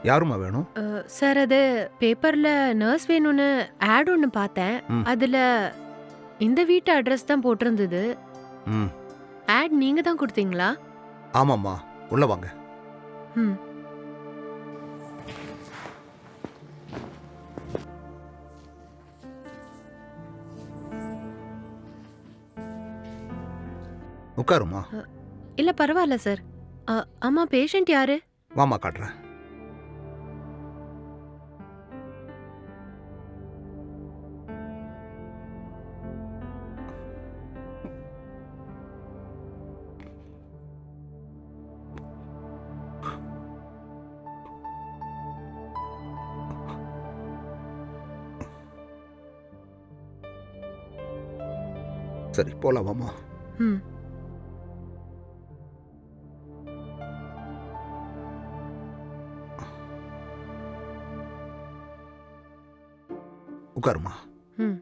யாரும்மா வேணும்? சார் அது பேப்பர்ல நர்ஸ் வேணும்னு ஆட் ஒன்று பார்த்தேன். ம். அதுல இந்த வீட்டு அட்ரஸ் தான் போட்டிருந்தது. ம். ஆட் நீங்க தான் கொடுத்தீங்களா? ஆமாம்மா, உள்ள வாங்க. ம். உட்காருமா. இல்ல பரவாயில்ல சார். ஆமா, பேஷண்ட் யாரு? வாமா காட்டுறேன். சரி போலாம் வாமா. ம். உட்காருமா. ம்.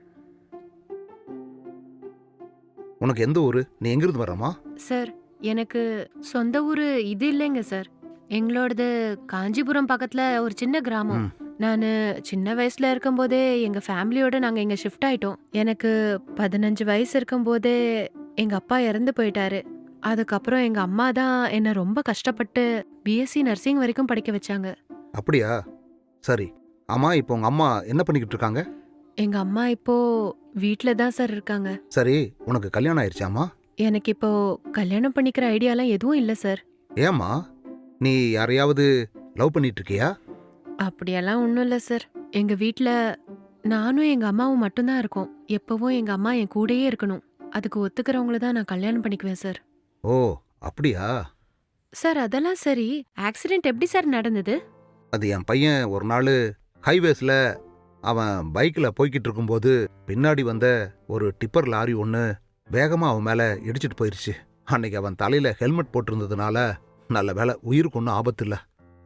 உனக்கு எந்த ஊரு? நீ எங்கிருந்து வரமா? சார் எனக்கு சொந்த ஊரு இது இல்லைங்க சார். எங்களோடது காஞ்சிபுரம் பக்கத்துல ஒரு சின்ன கிராமம். ம். நான் சின்ன வயசுல இருக்கும்போதே எங்க ஃபேமிலியோட நாங்க இங்க ஷிஃப்ட் ஆயிட்டோம். எனக்கு 15 வயசு இருக்கும்போதே எங்க அப்பா இறந்து போயிட்டாரு. அதுக்கப்புறம் எங்க அம்மா தான் என்ன ரொம்ப கஷ்டப்பட்டு பிஎஸ்சி நர்சிங் வரைக்கும் படிக்க வச்சாங்க. அப்படியா? சரி. ஆமா, இப்போ உங்க அம்மா என்ன பண்ணிக்கிட்டு இருக்காங்க? எங்க அம்மா இப்போ வீட்ல தான் சார் இருக்காங்க. சரி, உனக்கு கல்யாணம் ஆயிடுச்சாமா? எனக்கு இப்போ கல்யாணம் பண்ணிக்கிற ஐடியாலாம் எதுவும் இல்ல சார். ஏம்மா, நீ யாரையாவது லவ் பண்ணிட்டு இருக்கியா? அப்படியெல்லாம் ஒன்றும் இல்லை சார். எங்க வீட்ல நானும் எங்க அம்மாவும் மட்டும்தான் இருக்கோம். எப்பவும் எங்க அம்மா என் கூடயே இருக்கணும். அதுக்கு ஒத்துக்கிறவங்கள தான் நான் கல்யாணம் பண்ணிக்குவேன் சார். ஓ, அப்படியா? சார் அதெல்லாம் சரி. ஆக்சிடென்ட் எப்படி சார் நடந்தது? அது என் பையன் ஒரு நாள் ஹைவேஸ்ல அவன் பைக்கில் போய்கிட்டு இருக்கும்போது பின்னாடி வந்த ஒரு டிப்பர் லாரி ஒன்று வேகமாக அவன் மேலே இடிச்சிட்டு போயிருச்சு. அன்னைக்கு அவன் தலையில் ஹெல்மெட் போட்டிருந்ததுனால நல்ல வேலை, உயிருக்கு ஒன்றும் ஆபத்து இல்லை.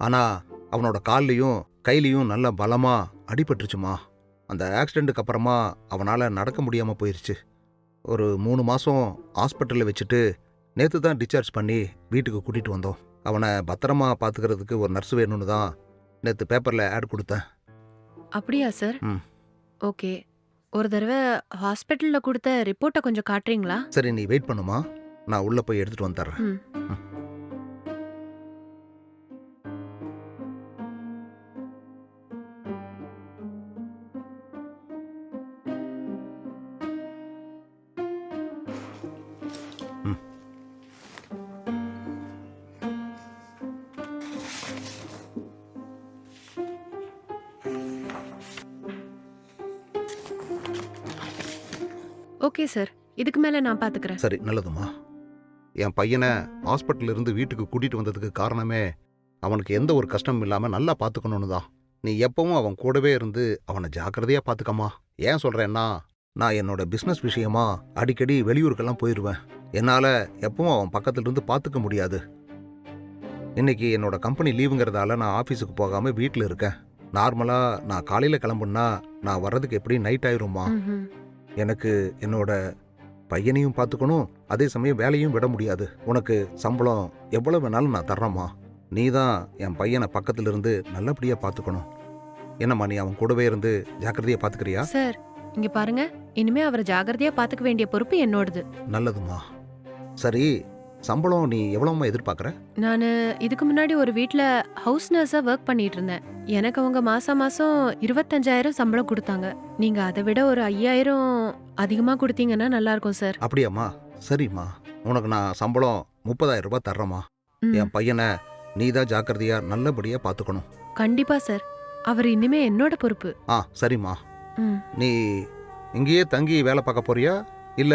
ஆனால் அவனோட கால்லையும் கையிலையும் நல்ல பலமாக அடிபட்டுருச்சுமா. அந்த ஆக்சிடெண்ட்டுக்கு அப்புறமா அவனால் நடக்க முடியாமல் போயிருச்சு. ஒரு 3 மாதம் ஹாஸ்பிட்டலில் வச்சுட்டு நேற்று தான் டிஸ்சார்ஜ் பண்ணி வீட்டுக்கு கூட்டிகிட்டு வந்தோம். அவனை பத்திரமா பார்த்துக்கிறதுக்கு ஒரு நர்ஸ் வேணும்னு தான் நேற்று பேப்பரில் ஆட் கொடுத்தேன். அப்படியா சார்? ம். ஓகே. ஒரு தடவை ஹாஸ்பிட்டல்ல கொடுத்த ரிப்போர்ட்டை கொஞ்சம் காட்டுறீங்களா? சரி, நீ வெயிட் பண்ணுமா, நான் உள்ளே போய் எடுத்துகிட்டு வந்துடுறேன். ம். ம். Okay sir. இதுக்கு மேல நான் பாத்துக்கிறேன். சரி, நல்லதுமா. என் பையனை ஹாஸ்பிட்டல்ல இருந்து வீட்டுக்கு கூட்டிகிட்டு வந்ததுக்கு காரணமே அவனுக்கு எந்த ஒரு கஷ்டமும் இல்லாமல் நல்லா பார்த்துக்கணுன்னு தான். நீ எப்பவும் அவன் கூடவே இருந்து அவனை ஜாக்கிரதையாக பார்த்துக்கம்மா. ஏன் சொல்கிறேன்னா, நான் என்னோட பிஸ்னஸ் விஷயமா அடிக்கடி வெளியூருக்கெல்லாம் போயிடுவேன். என்னால் எப்பவும் அவன் பக்கத்துல இருந்து பார்த்துக்க முடியாது. இன்னைக்கு என்னோட கம்பெனி லீவுங்கிறதால நான் ஆஃபீஸுக்கு போகாமல் வீட்டில் இருக்கேன். நார்மலாக நான் காலையில் கிளம்புனா நான் வர்றதுக்கு எப்படி நைட் ஆயிரும்மா. ம்ஹும். எனக்கு என்னோட பையனையும் பார்த்துக்கணும், அதே சமயம் வேலையும் விட முடியாது. உனக்கு சம்பளம் எவ்வளவு வேணாலும் நான் தர்றேம்மா. நீ தான் என் பையனை பக்கத்துல இருந்து நல்லபடியா பார்த்துக்கணும். என்னம்மா, நீ அவன் கூடவே இருந்து ஜாக்கிரதையா பார்த்துக்கிறியா? சார் இங்க பாருங்க. இனிமே அவரை ஜாகிரதையா பாத்துக்க வேண்டிய பொறுப்பு என்னோடது. நல்லதுமா. சரி, சம்பளம் நீ எவ்வளவுமா எதிர்பார்க்குற? நான் இதுக்கு முன்னாடி ஒரு வீட்ல ஹவுஸ் நர்ஸா ஒர்க் பண்ணிட்டு இருந்தேன். எனக்கு அவங்க மாசம் மாசம் 25,000 சம்பளம் கொடுத்தாங்க. நீங்க அதை விட ஒரு 5,000 அதிகமா கொடுத்தீங்கன்னா நல்லா இருக்கும் சார். அப்படியாம்மா? சரிம்மா, உனக்கு நான் சம்பளம் 30,000 ரூபாய் தர்றேம்மா. ம். என் பையனை நீ தான் ஜாக்கிரதையா நல்லபடியா பார்த்துக்கணும். கண்டிப்பா சார். அவர் இனிமே என்னோட பொறுப்பு. சரிம்மா. ம். நீ இங்கேயே தங்கி வேலை பார்க்க போறியா, இல்ல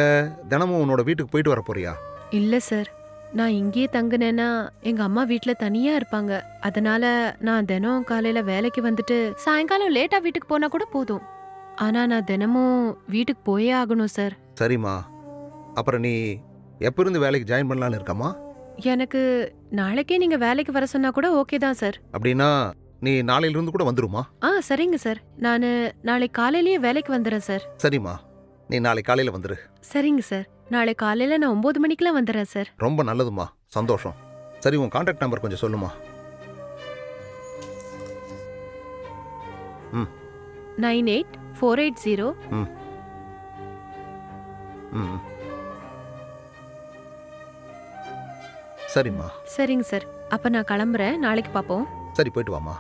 தினமும் உன்னோட வீட்டுக்கு போயிட்டு வர போறியா? இல்ல சார். நான் இங்கேயே தங்குனேன்னா எங்க அம்மா வீட்ல தனியா இருப்பாங்க. அதனால நான் தினம் காலையில வேலைக்கு வந்துட்டு சாயங்காலம் லேட்டா வீட்டுக்கு போனா கூட போதும். ஆனா நான் தினமும் வீட்டுக்கு போயே ஆகணும் சார். சரிம்மா. அப்புறம் நீ எப்ப இருந்து வேலைக்கு ஜாயின் பண்ணலான்னு இருக்கம்மா? எனக்கு நாளைக்கே நீங்க வேலைக்கு வர சொன்னா கூட ஓகே தான் சார். அப்படின்னா நீ நாளையிலிருந்து கூட வந்துருமா? சரிங்க சார். நானு நாளை காலையிலேயே வேலைக்கு வந்துடுறேன் சார். சரிம்மா, நீ நாளை காலையில வந்துரு. சரிங்க சார். நாளை காலையில நான் 9 மணிக்கெல்லாம் வந்துடுறேன் சார். ரொம்ப நல்லதுமா, சந்தோஷம். சரி, உன் கான்டாக்ட் நம்பர் கொஞ்சம் சொல்லுமா. ம் 98 480. ம் ம் சரிம்மா. சரிங்க சார். அப்ப நான் கிளம்புறேன். நாளைக்கு பார்ப்போம். சரி, போயிட்டு வாம்மா.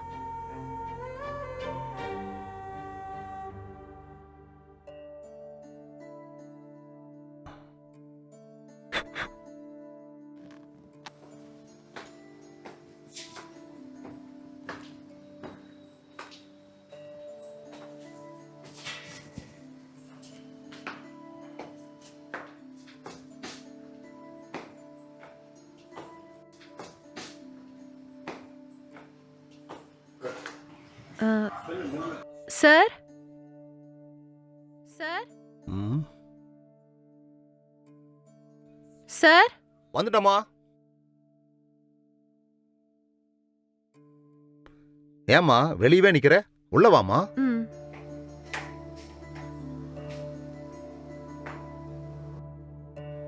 ஆ, சார் சார் ம் சார் வந்துட்டோமா. ஏம்மா வெளியவே நிக்கிற? உள்ள வாம்மா. ம்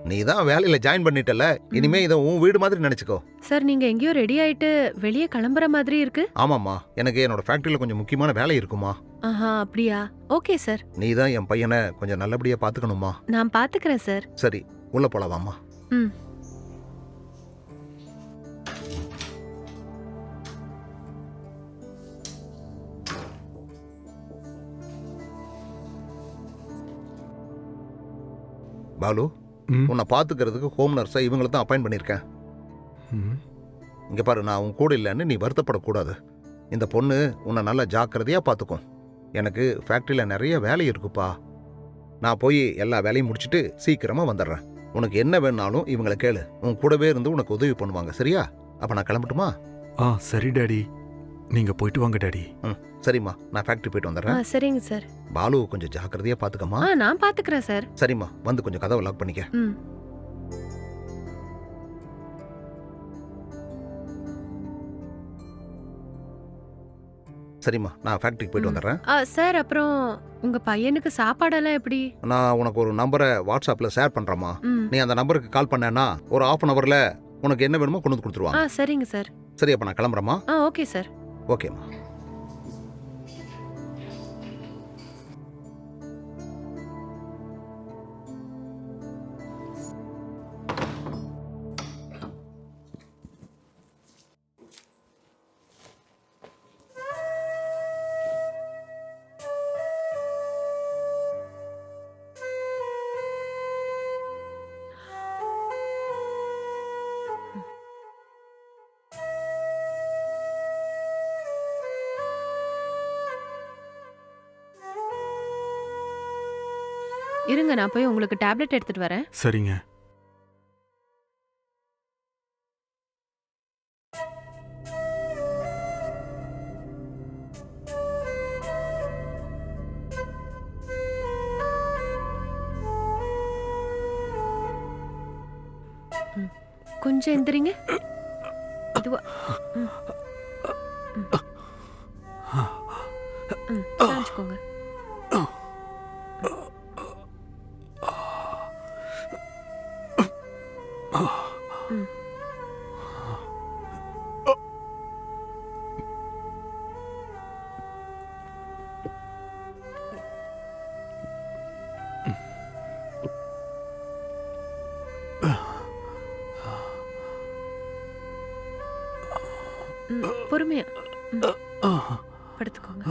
நீ தான் வேலையில ஜாயின் பண்ணிட்டல, இனிமே இதை உன் வீடு மாதிரி நினைச்சுக்கோ. சார் நீங்க எங்கேயோ ரெடி ஆயிட்டு வெளியே கிளம்புற மாதிரி இருக்கு. ஆமாம்மா, எனக்கு என்னோட ஃபேக்டரியில கொஞ்சம் முக்கியமான வேலை இருக்குமா. ஆஹா, அப்படியா? Okay sir. நீ தான் என் பையனை கொஞ்சம் நல்லபடியா பாத்துக்கணுமா. நான் பாத்துக்கிறேன் சார். சரி, உள்ள போலாவாம்மா. ம் பாலு, உன்னை பாத்துக்கிறதுக்கு ஹோம் நர்ஸை இவங்களை தான் அப்பாயிண்ட் பண்ணியிருக்கேன். இங்க பாரு, நான் உன் கூட இல்லைன்னு நீ வருத்தப்படக்கூடாது. இந்த பொண்ணு உன்னை நல்லா ஜாக்கிரதையா பாத்துக்கும். எனக்கு ஃபேக்டரியில நிறைய வேலை இருக்குப்பா. நான் போய் எல்லா வேலையும் முடிச்சுட்டு சீக்கிரமா வந்துடுறேன். உனக்கு என்ன வேணாலும் இவங்களை கேளு. உன் கூடவே இருந்து உனக்கு உதவி பண்ணுவாங்க. சரியா? அப்ப நான் கிளம்பட்டுமா? சரி டாடி, நீங்க போயிட்டு வாங்க டாடி. சரிம்மா, நான் ஃபேக்டரி போயிட்டு ஆ, வந்துடுறேன். சரிங்க சார். பாலு கொஞ்சம் ஜாக்கிரதையா பாத்துக்கம்மா. நான் பாத்துக்கிறேன் சார். சரிம்மா, வந்து கொஞ்சம் கதவை லாக் பண்ணிக்க. ம் சரிம்மா, நான் ஃபேக்டரிக்கு போயிட்டு வந்துடுறேன். சார், அப்புறம் உங்க பையனுக்கு சாப்பாடெல்லாம் எப்படி? நான் உனக்கு ஒரு நம்பரை வாட்ஸ்அப்ல ஷேர் பண்றேம்மா. ம் நீ அந்த நம்பருக்கு கால் பண்ணேன்னா ஒரு ½ அன் ஹவர்ல உனக்கு என்ன வேணுமோ கொண்டு வந்து கொடுத்துருவாங்க. சரிங்க சார். சரி, அப்ப நான் கிளம்புறேம்மா. Okay sir. ஓகேம்மா. இருங்க, நான் போய் உங்களுக்கு டேப்லெட் எடுத்துட்டு வரேன். சரிங்க. கொஞ்சம் எந்திரிங்க. இதுவா? ம். ம். சாஞ்சுக்கோங்க. ம். பொறுமையா. படுத்துக்கோங்க.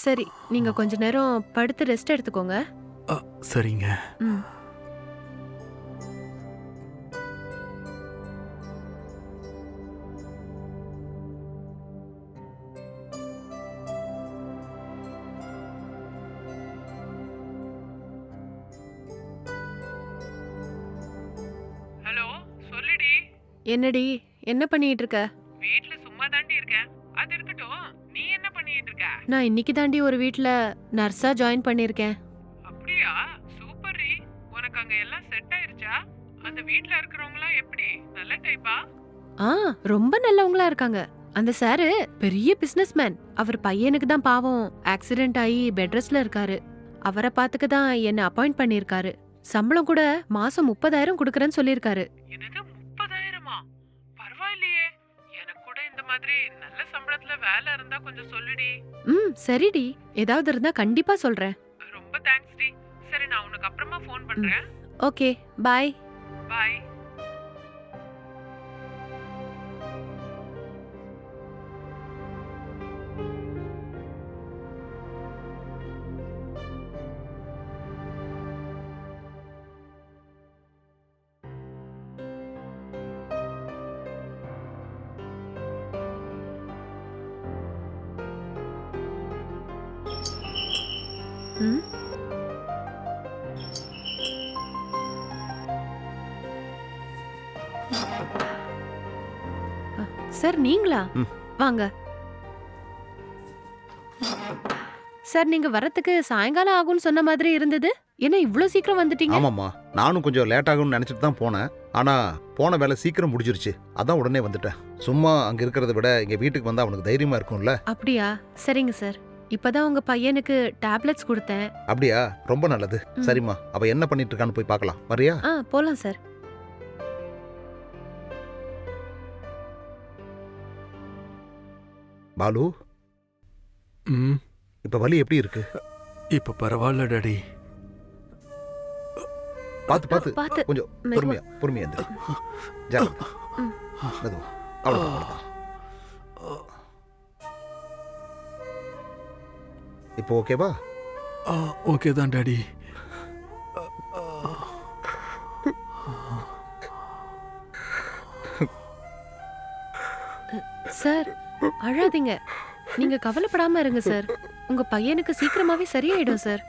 சரி, நீங்க கொஞ்ச நேரம் படுத்து ரெஸ்ட் எடுத்துக்கோங்க. சரிங்க. ம். ஹலோ, சொல்லுடி. என்னடி, என்ன பண்ணிட்டு இருக்க? வீட்ல சும்மா தாண்டி இருக்கேன். அது இருக்கட்டும், நீ என்ன பண்ணிட்டு இருக்க? நான் இன்னைக்கு தாண்டி ஒரு வீட்ல நர்ஸா ஜாயின் பண்ணிருக்கேன். அப்படியா? சூப்பர்ரி. உனக்கு அங்க எல்லாம் செட் ஆயிருச்சா? அந்த வீட்ல இருக்கிறவங்கலாம் எப்படி? நல்ல டைப்பா? ரொம்ப நல்லவங்களா இருக்காங்க. அந்த சாரு பெரிய பிசினஸ்மேன். அவர் பையனுக்கு தான் பாவம் ஆக்சிடென்ட் ஆகி பெட் ரெஸ்ட்ல இருக்காரு. அவரை பாத்துக்க தான் என்ன அப்பாயிண்ட் பண்ணிருக்காரு. சம்பளம் கூட மாசம் 30,000 கொடுக்கறேன்னு சொல்லிருக்காரு. என்னது 30,000-ஆ? பரவாயில்லையே. எனக்கு கூட இந்த மாதிரி நல்ல சம்பளத்துல வேலை இருந்தா கொஞ்சம் சொல்லுடி. சரிடி, ஏதாவது இருந்தா கண்டிப்பா சொல்றேன். ரொம்ப தேங்க்ஸ் டி. சரி, நான் உனக்கு அப்புறமா ஃபோன் பண்றேன். ஓகே, பாய். பாய். ம் சார், நீங்களா? ம். வாங்க சார். நீங்க வரத்துக்கு சாயங்காலம் ஆகும்னு சொன்ன மாதிரி இருந்தது. என்ன இவ்ளோ சீக்கிரம் வந்துட்டீங்க? ஆமாம்மா, நானும் கொஞ்சம் லேட் ஆகும்னு நினைச்சிட்டு தான் போனேன். ஆனா போன வேலை சீக்கிரம் முடிஞ்சிருச்சு, அதான் உடனே வந்துட்டேன். சும்மா அங்க இருக்கிறத விட இங்க வீட்டுக்கு வந்தா அவனுக்கு தைரியமா இருக்கும்ல. அப்படியா? சரிங்க சார். இப்பதான் உங்க பையனுக்கு டேப்லெட்ஸ் கொடுத்தேன். அப்படியா? ரொம்ப நல்லது. ம். சரிம்மா, அவ என்ன பண்ணிட்டு இருக்கான்னு போய் பார்க்கலாம். வரியா? போலாம் சார். பாலு, ம் இப்ப வலி எப்படி இருக்கு? இப்போ பரவாயில்ல டாடி. பாத்து பாத்து பாத்து. கொஞ்சம் மெதுவா. பொறுமையா எந்திரி. ஜாக்கிரதை. ம். மெதுவா. அவ்வளவுதான். இப்போ ஓகேவா? ஓகே தான் டாடி. சார், அழாதீங்க. நீங்க கவலைப்படாம இருங்க சார். உங்க பையனுக்கு சீக்கிரமாவே சரியாயிடும் சார்.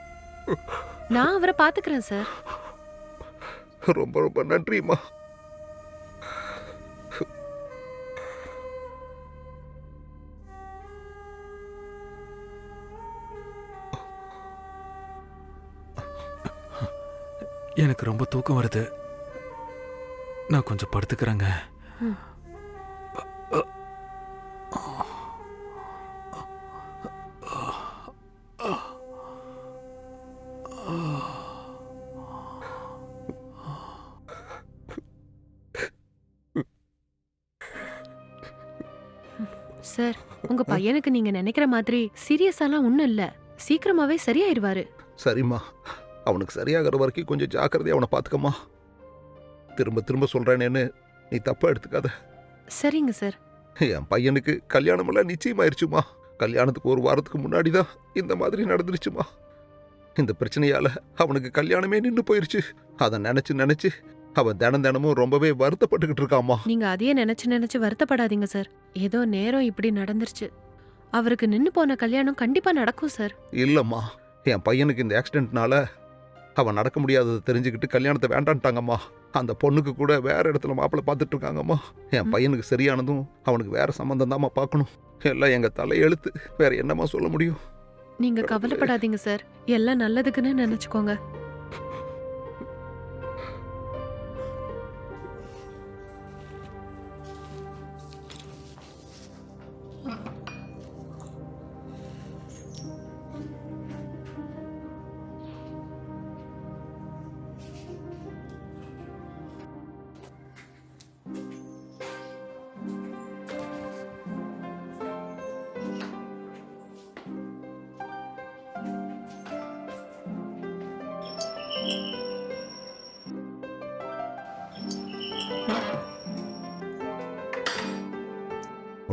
நான் அவரை பாத்துக்கிறேன் சார். ரொம்ப ரொம்ப நன்றிம்மா. எனக்கு ரொம்ப தூக்கம் வருது. நான் கொஞ்சம் படுத்துக்கிறேங்க. ம். சார், உங்க பையனுக்கு நீங்க நினைக்கிற மாதிரி சீரியஸாலாம் ஒண்ணும் இல்ல. சீக்கிரமாவே சரியாயிருவாரு. சரிம்மா, அவனுக்கு சரியாகிற வரைக்கும் கொஞ்சம் ஜாக்கிரதையா அவனை பாத்துக்கம்மா. திரும்ப திரும்ப சொல்றேனேன்னு நீ தப்பா எடுத்துக்காத. சரிங்க சார். என் பையனுக்கு கல்யாணம் எல்லாம் நிச்சயமாயிருச்சுமா. கல்யாணத்துக்கு ஒரு வாரத்துக்கு முன்னாடி தான் இந்த மாதிரி நடந்துருச்சுமா. இந்த பிரச்சனையால அவனுக்கு கல்யாணமே நின்னு போயிருச்சு. அதை நினைச்சு நினைச்சு அவன் தினமும் ரொம்பவே வருத்தப்பட்டுக்கிட்டு இருக்காம்மா. நீங்க அதையே நினைச்சு நினைச்சு வருத்தப்படாதீங்க சார். ஏதோ நேரம் இப்படி நடந்துருச்சு. அவருக்கு நின்னு போன கல்யாணம் கண்டிப்பா நடக்கும் சார். இல்லம்மா, என் பையனுக்கு இந்த ஆக்சிடென்ட்னால அவன் நடக்க முடியாததை தெரிஞ்சுக்கிட்டு கல்யாணத்தை வேண்டான்ட்டாங்கம்மா. அந்த பொண்ணுக்கு கூட வேற இடத்துல மாப்பிள்ளை பார்த்துட்டு இருக்காங்கம்மா. என் பையனுக்கு சரியானதும் அவனுக்கு வேற சம்பந்தம் தாம்மா பார்க்கணும். எல்லாம் எங்க தலை எழுத்து. வேற என்னம்மா சொல்ல முடியும்? நீங்க கவலைப்படாதீங்க சார். எல்லாம் நல்லதுக்குன்னு நினைச்சுக்கோங்க.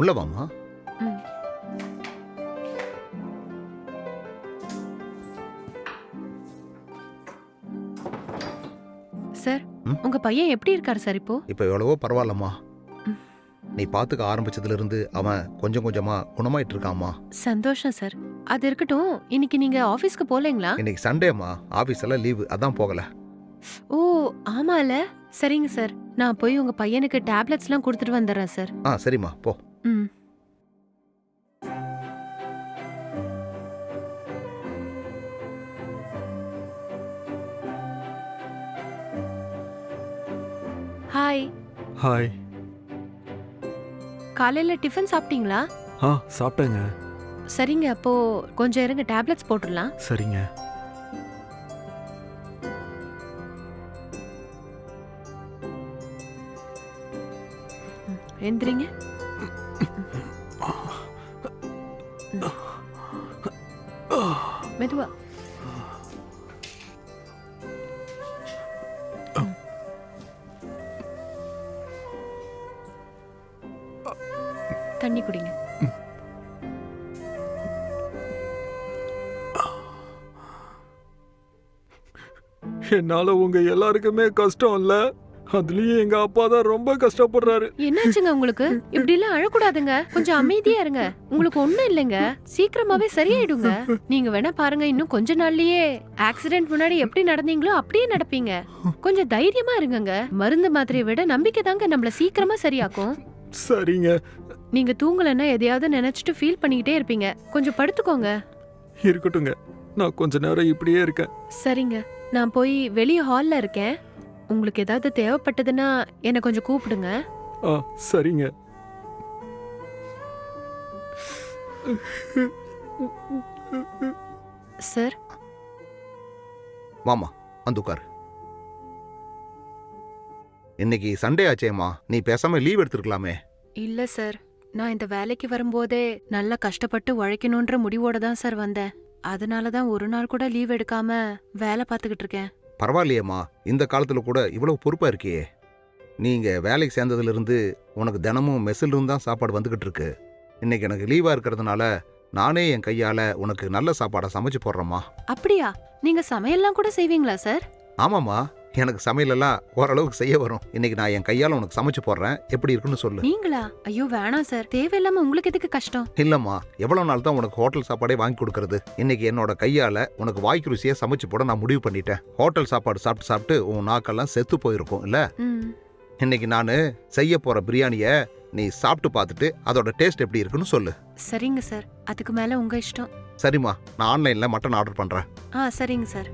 உள்ளவாம்மா. ம். சார், ம்? உங்க பையன் எப்படி இருக்காரு சார் இப்போ? இப்ப எவ்வளவோ பரவாயில்லம்மா. ம். நீ பாத்துக்க ஆரம்பிச்சதுல இருந்து அவன் கொஞ்சம் கொஞ்சமா குணமாயிட்டு இருக்காம்மா. சந்தோஷம் சார். அது இருக்கட்டும், இன்னைக்கு நீங்க ஆபீஸ்க்கு போலீங்களா? இன்னைக்கு சண்டேம்மா, ஆபீஸ் எல்லாம் லீவு, அதான் போகல. ஓ, ஆமால. சரிங்க சார். நான் போய் உங்க பையனுக்கு டேப்லெட்ஸ்லாம் கொடுத்துட்டு வந்துடுறேன் சார். சரிம்மா, போ. ம். ஹாய். ஹாய். காலையில டிஃபன் சாப்பிட்டீங்களா? சாப்பிட்டேங்க. சரிங்க, அப்போ கொஞ்சம் இருங்க, டேப்லெட்ஸ் போட்டுடலாம். சரிங்க. எந்திரிங்க. மெதுவா. தண்ணி குடிங்க. என்னால உங்க எல்லாருக்குமே கஷ்டம் இல்ல, அதுலயும் எங்க அப்பா தான் ரொம்ப கஷ்டப்படுறாரு. என்னாச்சுங்க உங்களுக்கு? இப்படி எல்லாம் அழக்கூடாதுங்க. கொஞ்சம் அமைதியா இருங்க. உங்களுக்கு ஒண்ணும் இல்லைங்க. சீக்கிரமாவே சரியாயிடுங்க. நீங்க வேணா பாருங்க, இன்னும் கொஞ்ச நாள்லயே ஆக்சிடென்ட் முன்னாடி எப்படி நடந்தீங்களோ அப்படியே நடப்பீங்க. கொஞ்சம் தைரியமா இருங்கங்க. மருந்து மாத்திரையை விட நம்பிக்கை தாங்க நம்மள சீக்கிரமா சரியாக்கும். சரிங்க. நீங்க தூங்கலன்னா எதையாவது நினைச்சிட்டு ஃபீல் பண்ணிக்கிட்டே இருப்பீங்க. கொஞ்சம் படுத்துக்கோங்க. இருக்கட்டுங்க, நான் கொஞ்ச நேரம் இப்படியே இருக்கேன். சரிங்க, நான் போய் வெளிய ஹால்ல இருக்கேன். உங்களுக்கு ஏதாவது தேவைப்பட்டதுன்னா என்ன கொஞ்சம் கூப்பிடுங்க. சரிங்க. சார். வாமா, வந்து உட்காரு. இன்னைக்கு சண்டே ஆச்சேம்மா, நீ பேசாம லீவ் எடுத்துருக்கலாமே. இல்ல சார், நான் இந்த வேலைக்கு வரும்போதே நல்லா கஷ்டப்பட்டு உழைக்கணுன்ற முடிவோட தான் சார் வந்தேன். அதனால தான் ஒரு நாள் கூட லீவ் எடுக்காம வேலை பார்த்துக்கிட்டு இருக்கேன். பரவாயில்லையேம்மா, இந்த காலத்துல கூட இவ்வளவு பொறுப்பா இருக்கியே. நீங்க வேலைக்கு சேர்ந்ததுல இருந்து உனக்கு தினமும் மெஸ்ஸில் இருந்து தான் சாப்பாடு வந்துகிட்டு இருக்கு. இன்னைக்கு எனக்கு லீவா இருக்கிறதுனால நானே என் கையால உனக்கு நல்ல சாப்பாடை சமைச்சு போடுறேம்மா. அப்படியா? நீங்க சமையல்லாம் கூட செய்வீங்களா சார்? ஆமாம்மா, எனக்கு சமையலெல்லாம் ஓரளவுக்கு செய்ய வரும். இன்னைக்கு நான் என் கையால உனக்கு சமைச்சு போடுறேன், எப்படி இருக்குன்னு சொல்லு. நீங்களா? ஐயோ வேணாம் சார், தேவையில்லாம உங்களுக்கு எதுக்கு கஷ்டம்? இல்லம்மா, எவ்வளவு நாள் தான் உனக்கு ஹோட்டல் சாப்பாடே வாங்கி கொடுக்கறது. இன்னைக்கு என்னோட கையால உனக்கு வாய்க்கு ருசியா சமைச்சு போட நான் முடிவு பண்ணிட்டேன். ஹோட்டல் சாப்பாடு சாப்பிட்டு சாப்பிட்டு உன் நாக்கெல்லாம் செத்து போயிருக்கும் இல்ல. இன்னைக்கு நான் செய்ய போற பிரியாணிய நீ சாப்பிட்டு பார்த்துட்டு அதோட டேஸ்ட் எப்படி இருக்குன்னு சொல்லு. சரிங்க சார், அதுக்கு மேல உங்க இஷ்டம். சரிம்மா, நான் ஆன்லைன்ல மட்டன் ஆர்டர் பண்றேன். சரிங்க சார்.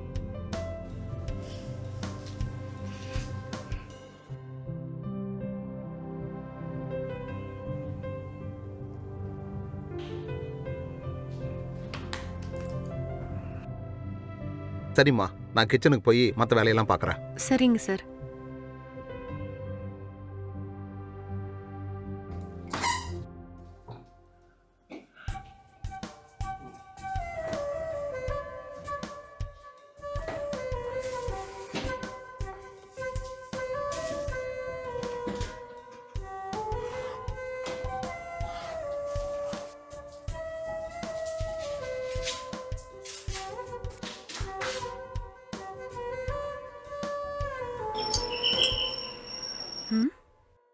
சரிம்மா, நான் கிச்சனுக்கு போய் மற்ற வேலையெல்லாம் பார்க்கறேன். சரிங்க சார்.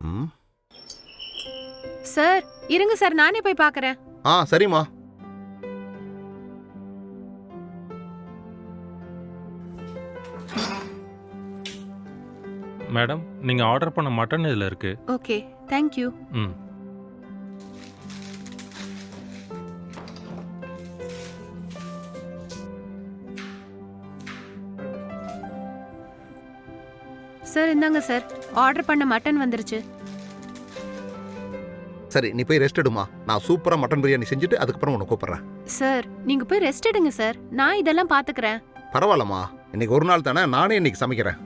ம். சார் இருங்க சார், நானே போய் பார்க்கறேன். சரிம்மா. மேடம், நீங்க ஆர்டர் பண்ண மட்டன் இதுல இருக்கு. Okay, thank you. ம். சார் இந்தாங்க சார், ஆர்டர் பண்ண மட்டன் வந்துருச்சு. சரி, நீ போய் ரெஸ்ட் எடுமா. நான் சூப்பரா மட்டன் பிரியாணி செஞ்சுட்டு அதுக்கப்புறம் உன்னை கூப்பிடுறேன். சார் நீங்க போய் ரெஸ்ட் எடுங்க சார், நான் இதெல்லாம் பாத்துக்கிறேன். பரவாயில்லம்மா, இன்னைக்கு ஒரு நாள் தானே, நானே இன்னைக்கு சமைக்கிறேன்.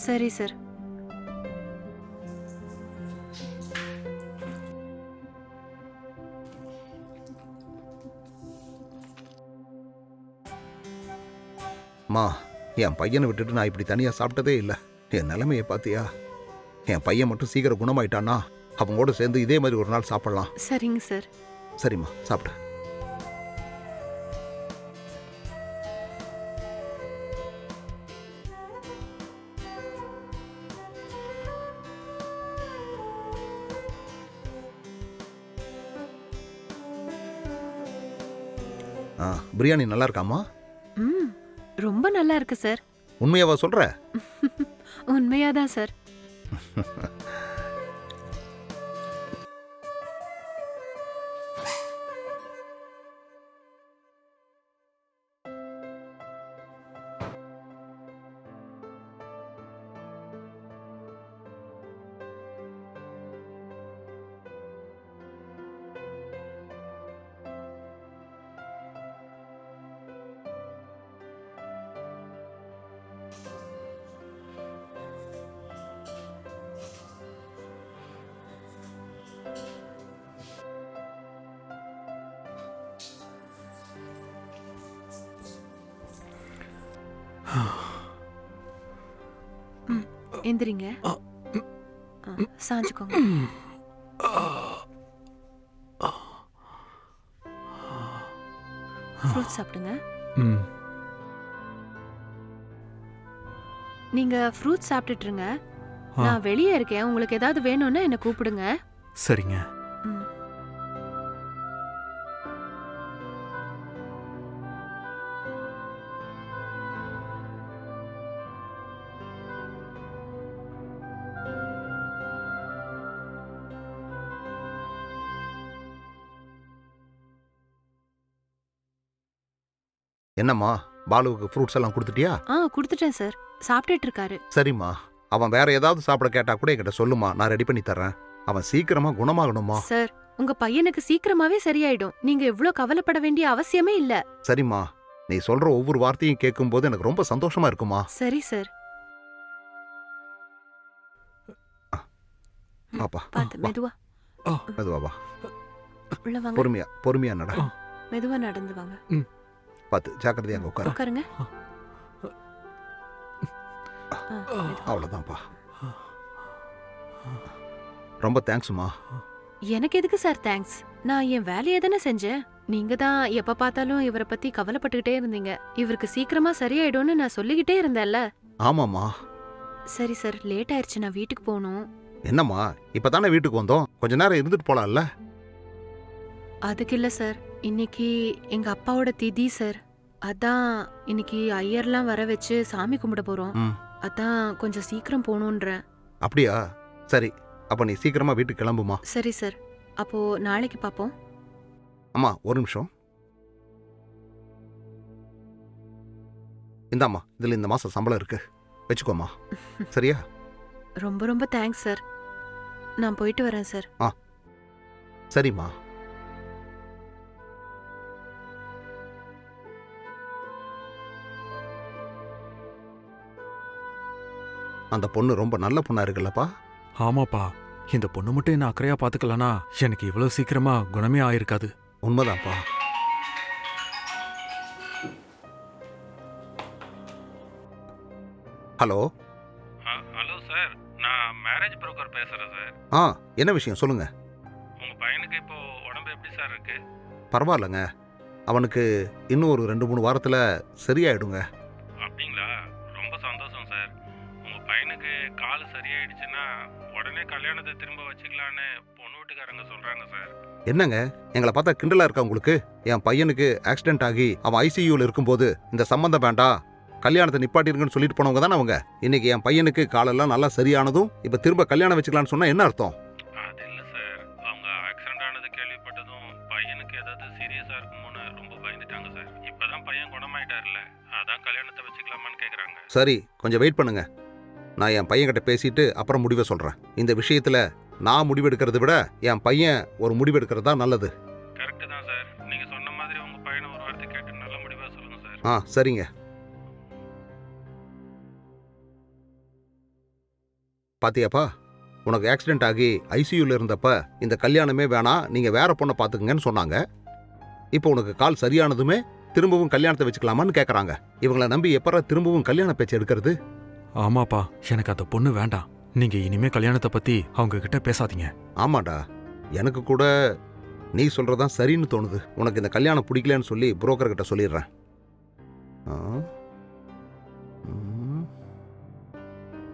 சரி சார். அம்மா, என் பையனை விட்டுட்டு நான் இப்படி தனியா சாப்பிட்டதே இல்லை. என் நிலைமையை பாத்தியா? என் பையன் மட்டும் சீக்கிரம் குணமாயிட்டானா அவங்களோட சேர்ந்து இதே மாதிரி ஒரு நாள் சாப்பிடலாம். சரிங்க சார். சரிம்மா, சாப்பிடு. பிரியாணி நல்லா இருக்காமா? ரொம்ப நல்லா இருக்கு சார். உண்மையாவா சொல்ற? உண்மையாதான் சார். எந்திரிங்க. சாஞ்சுக்கோங்க. ஃப்ரூட் சாப்பிடுங்க. ம். நீங்க ஃப்ரூட் சாப்பிட்டுட்டு இருங்க. ஆ. நான் வெளியே இருக்கேன். உங்களுக்கு ஏதாவது வேணும்னா என்ன கூப்பிடுங்க. சரிங்க. ம். என்னம்மா, பாலுவுக்கு ஃப்ரூட்ஸ் எல்லாம் கொடுத்துட்டியா? கொடுத்துட்டேன் சார். சாப்பிட்டுட்டு இருக்காரு. சரிம்மா. அவன் வேற ஏதாவது சாப்பிட கேட்டா கூட என்கிட்ட சொல்லுமா, நான் ரெடி பண்ணி தர்றேன். அவன் சீக்கிரமா குணமாகணுமா? சார், உங்க பையனுக்கு சீக்கிரமாவே சரியாயிடும். நீங்க இவ்ளோ கவலைப்பட வேண்டிய அவசியமே இல்ல. சரிம்மா, நீ சொல்ற ஒவ்வொரு வார்த்தையும் கேட்கும்போது எனக்கு ரொம்ப சந்தோஷமா இருக்குமா. சரி சார். அப்பா பாத்து மெதுவா. மெதுவா வா. உள்ள வாங்க. பொறுமையா பொறுமையா நட. மெதுவா நடந்து வாங்க. பார்த்து ஜாக்கிரதையா அங்க உட்காரு. உட்காருங்க. அவ்வளவுதான்ப்பா. ரொம்ப தேங்க்ஸ்மா. எனக்கு எதுக்கு சார் தேங்க்ஸ்? நான் என் வேலையை தானே செஞ்சேன். நீங்க தான் எப்ப பார்த்தாலும் இவரை பத்தி கவலைப்பட்டுக்கிட்டே இருந்தீங்க. இவருக்கு சீக்கிரமா சரியாயிடும்னு நான் சொல்லிக்கிட்டே இருந்தேன்ல. ஆமாம்மா. சரி சார், லேட் ஆயிருச்சு. நான் வீட்டுக்கு போகணும். என்னம்மா, இப்பதானே வீட்டுக்கு வந்தோம், கொஞ்ச நேரம் இருந்துட்டு போலாம்ல. அதுக்கு இல்ல சார், இன்னைக்கு எங்க அப்பாவோட திதி சார். அதான் இன்னைக்கு ஐயர்லாம் வர வச்சு சாமி கும்பிட போறோம். ம். அதான் கொஞ்சம் சீக்கிரம் போகணுன்றேன். அப்படியா? சரி, அப்ப நீ சீக்கிரமா வீட்டுக்கு கிளம்புமா. சரி சார், அப்போ நாளைக்கு பாப்போம். அம்மா ஒரு நிமிஷம். இந்தாம்மா, இதுல இந்த மாசம் சம்பளம் இருக்கு, வச்சுக்கோமா. சரியா? ரொம்ப ரொம்ப தேங்க்ஸ் சார். நான் போயிட்டு வரேன் சார். சரிம்மா. அந்த பொண்ணு ரொம்ப நல்ல பொண்ணா இருக்குல்லப்பா. ஆமாப்பா, இந்த பொண்ணு மட்டும் என்ன அக்கறையா பாத்துக்கலனா எனக்கு இவ்வளவு சீக்கிரமா குணமே ஆயிருக்காது. உண்மைதான்ப்பா. ஹலோ. ஹலோ சார், நான் மேரேஜ் புரோக்கர் பேசுறேன் சார். என்ன விஷயம் சொல்லுங்க. உங்க பையனுக்கு இப்போ உடம்பு எப்படி சார் இருக்கு? பரவாயில்லைங்க, அவனுக்கு இன்னும் ஒரு 2-3 வாரத்துல சரியாயிடுங்க. அப்படிங்களா? ரொம்ப சந்தோஷம் சார். உங்க பையனுக்கு கால் சரியாயிடுச்சுன்னா உடனே கல்யாணத்தை திரும்ப வச்சுக்கலான்னு பொண்ணு வீட்டுக்காரங்க சொல்றாங்க சார். என்னங்க, எங்களை பார்த்தா கிண்டலா இருக்கா உங்களுக்கு? என் பையனுக்கு ஆக்சிடென்ட் ஆகி அவன் ஐசியூல இருக்கும்போது இந்த சம்பந்தம் வேண்டாம், கல்யாணத்தை நிப்பாட்டிருங்கன்னு சொல்லிட்டு போனவங்க தானே அவங்க. இன்னைக்கு என் பையனுக்கு காலெல்லாம் நல்லா சரியானதும் இப்ப திரும்ப கல்யாணம் வச்சுக்கலான்னு சொன்னா என்ன அர்த்தம்? அது இல்ல சார், அவங்க ஆக்சிடென்ட் ஆனது கேள்விப்பட்டதும் பையனுக்கு ஏதாவது சீரியஸா இருக்குமோன்னு ரொம்ப பயந்துட்டாங்க சார். இப்பதான் பையன் குணமாயிட்டார்ல, அதான் கல்யாணத்தை வச்சுக்கலாமான்னு கேக்குறாங்க. சரி, கொஞ்சம் வெயிட் பண்ணுங்க. நான் என் பையன்கிட்ட பேசிட்டு அப்புறம் முடிவை சொல்றேன். இந்த விஷயத்துல நான் முடிவெடுக்கிறத விட என் பையன் ஒரு முடிவெடுக்கிறது தான் நல்லது. கரெக்ட் தான் சார். நீங்க சொன்ன மாதிரி உங்க பையனை ஒரு வார்த்தை கேட்டு நல்ல முடிவா சொல்லுங்க சார். சரிங்க. பாத்தியாப்பா, உனக்கு ஆக்சிடென்ட் ஆகி ஐசியூல இருந்தப்ப இந்த கல்யாணமே வேணாம், நீங்க வேற பொண்ணை பாத்துக்குங்கன்னு சொன்னாங்க. இப்போ உனக்கு கால் சரியானதுமே திரும்பவும் கல்யாணத்தை வச்சுக்கலாமான்னு கேக்குறாங்க. இவங்களை நம்பி எப்பறா திரும்பவும் கல்யாண பேச்சு எடுக்கிறது? ஆமாப்பா, எனக்கு அந்த பொண்ணு வேண்டாம். நீங்க இனிமே கல்யாணத்தை பத்தி அவங்க கிட்ட பேசாதீங்க. ஆமாடா, எனக்கு கூட நீ சொல்றதான் சரின்னு தோணுது. உனக்கு இந்த கல்யாணம் பிடிக்கலன்னு சொல்லி புரோக்கர் கிட்ட சொல்லிடுறேன்.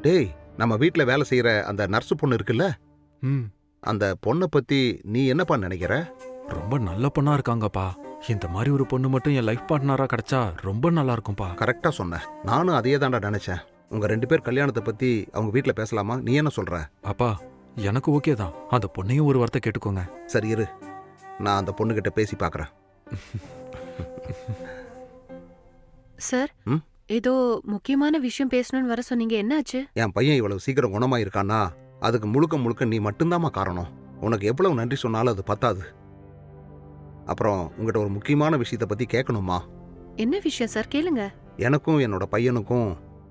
டேய், நம்ம வீட்டில் வேலை செய்யற அந்த நர்ஸு பொண்ணு இருக்குல்ல, அந்த பொண்ணை பத்தி நீ என்னப்பா நினைக்கிற? ரொம்ப நல்ல பொண்ணா இருக்காங்கப்பா. இந்த மாதிரி ஒரு பொண்ணு மட்டும் என் லைஃப் பார்ட்னரா கிடைச்சா ரொம்ப நல்லா இருக்கும்பா. கரெக்டா சொன்ன. நானும் அதே தாண்டா நினைச்சேன். உங்க 2 பேர் கல்யாணத்தை பத்தி அவங்க வீட்டில் பேசலாமா? நீ என்ன சொல்ற? அப்பா, எனக்கு ஓகே தான். அந்த பொண்ணையும் ஒரு வார்த்தை கேட்டுக்கோங்க. சரி இரு, நான் அந்த பொண்ணுகிட்ட பேசி பார்க்கறேன். சார், ஏதோ முக்கியமான விஷயம் பேசணும்னு வர சொன்னீங்க, என்னாச்சு? என் பையன் இவ்வளவு சீக்கிரம் குணமாயிருக்கானா அதுக்கு முழுக்க முழுக்க நீ மட்டும்தாம்மா காரணம். உனக்கு எவ்வளவு நன்றி சொன்னாலும் அது பத்தாது. அப்புறம் உங்ககிட்ட ஒரு முக்கியமான விஷயத்தை பத்தி கேட்கணுமா? என்ன விஷயம் சார்? கேளுங்க. எனக்கும் என்னோட பையனுக்கும்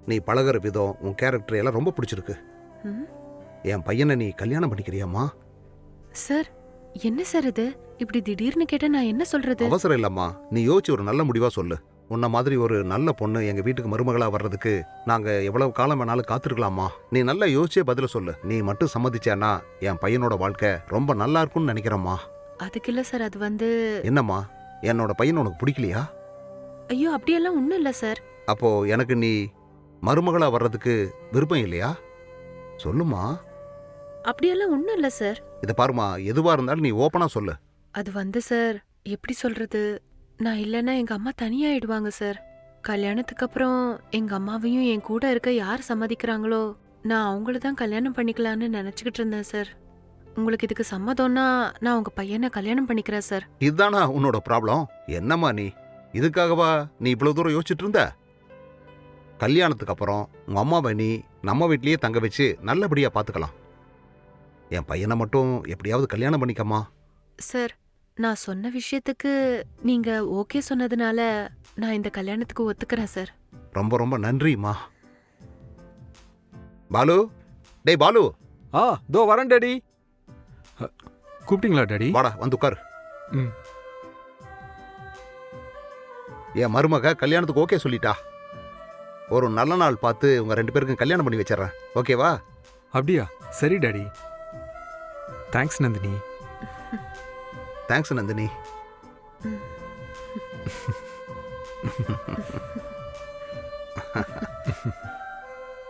நீ பழகுற விதம், உன் கேரக்டர் எல்லாம் ரொம்ப பிடிச்சிருக்கு. என் பையனை நீ கல்யாணம் பண்ணிக்கிறியாம்மா? சார், என்ன சார் இது? இப்படி திடீர்னு கேட்டா நான் என்ன சொல்றது? அவசரம் இல்லம்மா, நீ யோசிச்சு ஒரு நல்ல முடிவா சொல்லு. உன்ன மாதிரி ஒரு நல்ல பொண்ணு எங்க வீட்டுக்கு மருமகளா வர்றதுக்கு நாங்க எவ்வளவு காலம் வேணாலும் காத்திருக்கலாமா? நீ நல்லா யோசிச்சே பதில சொல்லு. நீ மட்டும் சம்மதிச்சானா என் பையனோட வாழ்க்கை ரொம்ப நல்லா இருக்கும்னு நினைக்கிறேம்மா. அதுக்கு இல்ல சார், அது வந்து என்னம்மா, என்னோட பையன் உனக்கு பிடிக்கலையா? ஐயோ அப்படியெல்லாம் ஒண்ணும் இல்ல சார். அப்போ எனக்கு நீ மருமகளா வர்றதுக்கு விருப்பம் இல்லையா? சொல்லுமா. அப்படியெல்லாம் ஒண்ணும் இல்ல சார். இத பாருமா, எதுவா இருந்தாலும் நீ ஓப்பனா சொல்லு. அது வந்து சார், எப்படி சொல்றது, நான் இல்லைன்னா எங்க அம்மா தனியாயிடுவாங்க சார். கல்யாணத்துக்கு அப்புறம் எங்க அம்மாவையும் என் கூட இருக்க யார் சம்மதிக்கிறாங்களோ நான் அவங்கள தான் கல்யாணம் பண்ணிக்கலான்னு நினைச்சுக்கிட்டு இருந்தேன் சார். உங்களுக்கு இதுக்கு சம்மதம்னா நான் உங்க பையனை கல்யாணம் பண்ணிக்கிறேன் சார். இதுதானா உன்னோட ப்ராப்ளம்? என்னம்மா நீ இதுக்காகவா நீ இவ்வளவு தூரம் யோசிச்சுட்டு இருந்த? கல்யாணத்துக்கு அப்புறம் உங்க அம்மாவை நீ நம்ம வீட்லயே தங்க வச்சு நல்லபடியா பாத்துக்கலாம். என் பையனை மட்டும் எப்படியாவது கல்யாணம் பண்ணிக்கம்மா. சார், நான் சொன்ன விஷயத்துக்கு நீங்க ஓகே சொன்னதுனால நான் இந்த கல்யாணத்துக்கு ஒத்துக்கிறேன் சார். ரொம்ப ரொம்ப நன்றிம்மா. பாலு, டேய் பாலு, தோ வரேன் டாடி. கூப்பிட்டீங்களா டாடி? வாடா வந்து உட்காரு. ம். என் மருமக கல்யாணத்துக்கு ஓகே சொல்லிட்டா. ஒரு நல்ல நாள் பார்த்து உங்க 2 பேருக்கும் கல்யாணம் பண்ணி வச்சிடறேன். ஓகேவா? அப்படியா? சரி daddy. Thanks Nandini. Thanks Nandini. ம்.